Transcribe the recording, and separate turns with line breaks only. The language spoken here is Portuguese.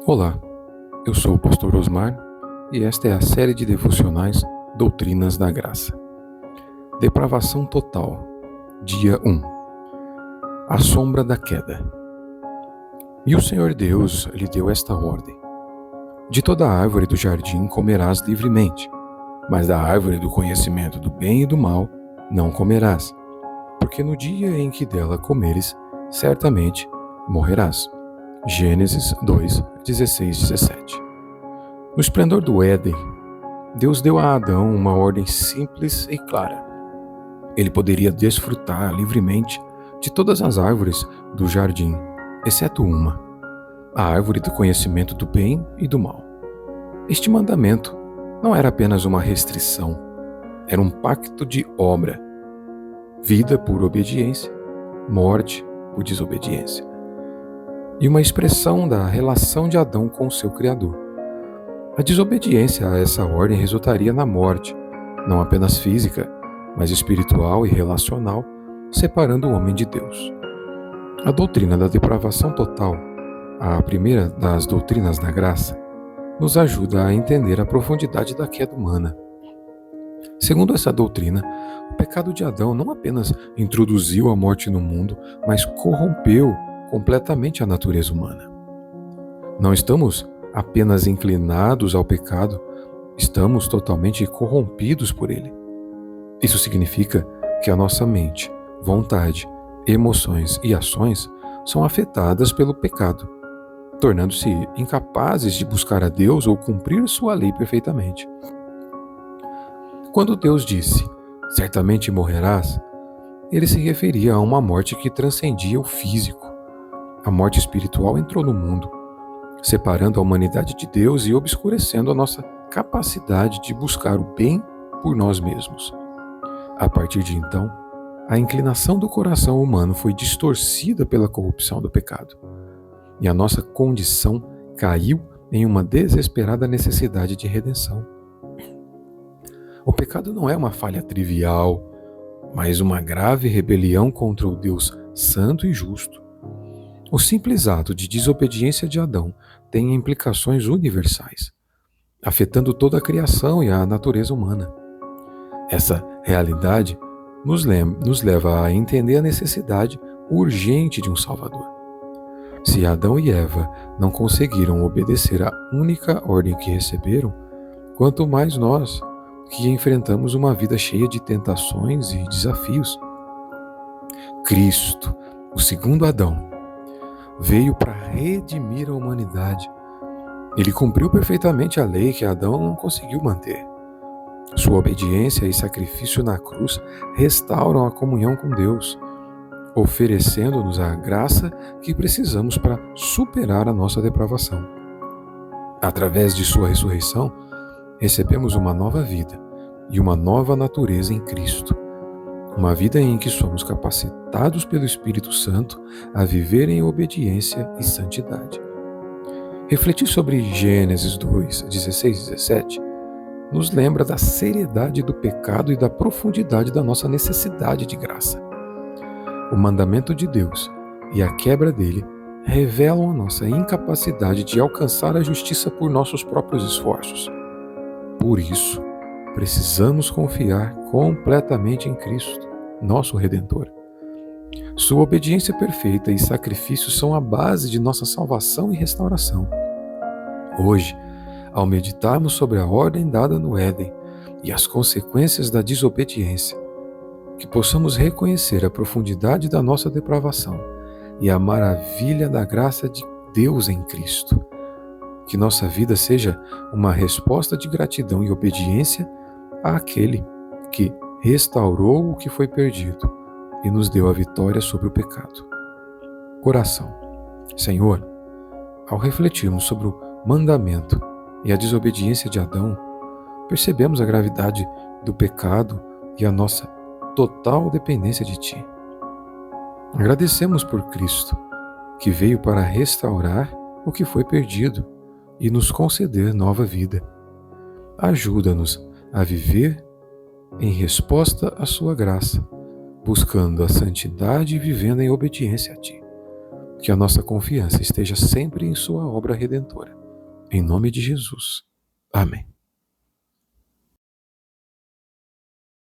Olá, eu sou o Pastor Osmar e esta é a série de devocionais Doutrinas da Graça. Depravação total, dia 1. A sombra da queda. E o Senhor Deus lhe deu esta ordem: de toda a árvore do jardim comerás livremente, mas da árvore do conhecimento do bem e do mal não comerás, porque no dia em que dela comeres, certamente morrerás. Gênesis 2, 16, 17. No esplendor do Éden, Deus deu a Adão uma ordem simples e clara. Ele poderia desfrutar livremente de todas as árvores do jardim, exceto uma, a árvore do conhecimento do bem e do mal. Este mandamento não era apenas uma restrição, era um pacto de obra: vida por obediência, morte por desobediência. E uma expressão da relação de Adão com o seu Criador. A desobediência a essa ordem resultaria na morte, não apenas física, mas espiritual e relacional, separando o homem de Deus. A doutrina da depravação total, a primeira das doutrinas da graça, nos ajuda a entender a profundidade da queda humana. Segundo essa doutrina, o pecado de Adão não apenas introduziu a morte no mundo, mas corrompeu completamente a natureza humana. Não estamos apenas inclinados ao pecado, estamos totalmente corrompidos por ele. Isso significa que a nossa mente, vontade, emoções e ações são afetadas pelo pecado, tornando-se incapazes de buscar a Deus ou cumprir sua lei perfeitamente. Quando Deus disse: "Certamente morrerás", ele se referia a uma morte que transcendia o físico. A morte espiritual entrou no mundo, separando a humanidade de Deus e obscurecendo a nossa capacidade de buscar o bem por nós mesmos. A partir de então, a inclinação do coração humano foi distorcida pela corrupção do pecado, e a nossa condição caiu em uma desesperada necessidade de redenção. O pecado não é uma falha trivial, mas uma grave rebelião contra o Deus santo e justo. O simples ato de desobediência de Adão tem implicações universais, afetando toda a criação e a natureza humana. Essa realidade nos leva a entender a necessidade urgente de um Salvador. Se Adão e Eva não conseguiram obedecer à única ordem que receberam, quanto mais nós, que enfrentamos uma vida cheia de tentações e desafios. Cristo, o segundo Adão, veio para redimir a humanidade. Ele cumpriu perfeitamente a lei que Adão não conseguiu manter. Sua obediência e sacrifício na cruz restauram a comunhão com Deus, oferecendo-nos a graça que precisamos para superar a nossa depravação. Através de sua ressurreição, recebemos uma nova vida e uma nova natureza em Cristo. Uma vida em que somos capacitados pelo Espírito Santo a viver em obediência e santidade. Refletir sobre Gênesis 2, 16 e 17 nos lembra da seriedade do pecado e da profundidade da nossa necessidade de graça. O mandamento de Deus e a quebra dele revelam a nossa incapacidade de alcançar a justiça por nossos próprios esforços. Por isso, precisamos confiar completamente em Cristo, nosso Redentor. Sua obediência perfeita e sacrifício são a base de nossa salvação e restauração. Hoje, ao meditarmos sobre a ordem dada no Éden e as consequências da desobediência, que possamos reconhecer a profundidade da nossa depravação e a maravilha da graça de Deus em Cristo. Que nossa vida seja uma resposta de gratidão e obediência àquele que restaurou o que foi perdido e nos deu a vitória sobre o pecado. Oração. Senhor, ao refletirmos sobre o mandamento e a desobediência de Adão, percebemos a gravidade do pecado e a nossa total dependência de Ti. Agradecemos por Cristo, que veio para restaurar o que foi perdido e nos conceder nova vida. Ajuda-nos a viver em resposta à sua graça, buscando a santidade e vivendo em obediência a Ti. Que a nossa confiança esteja sempre em Sua obra redentora. Em nome de Jesus. Amém.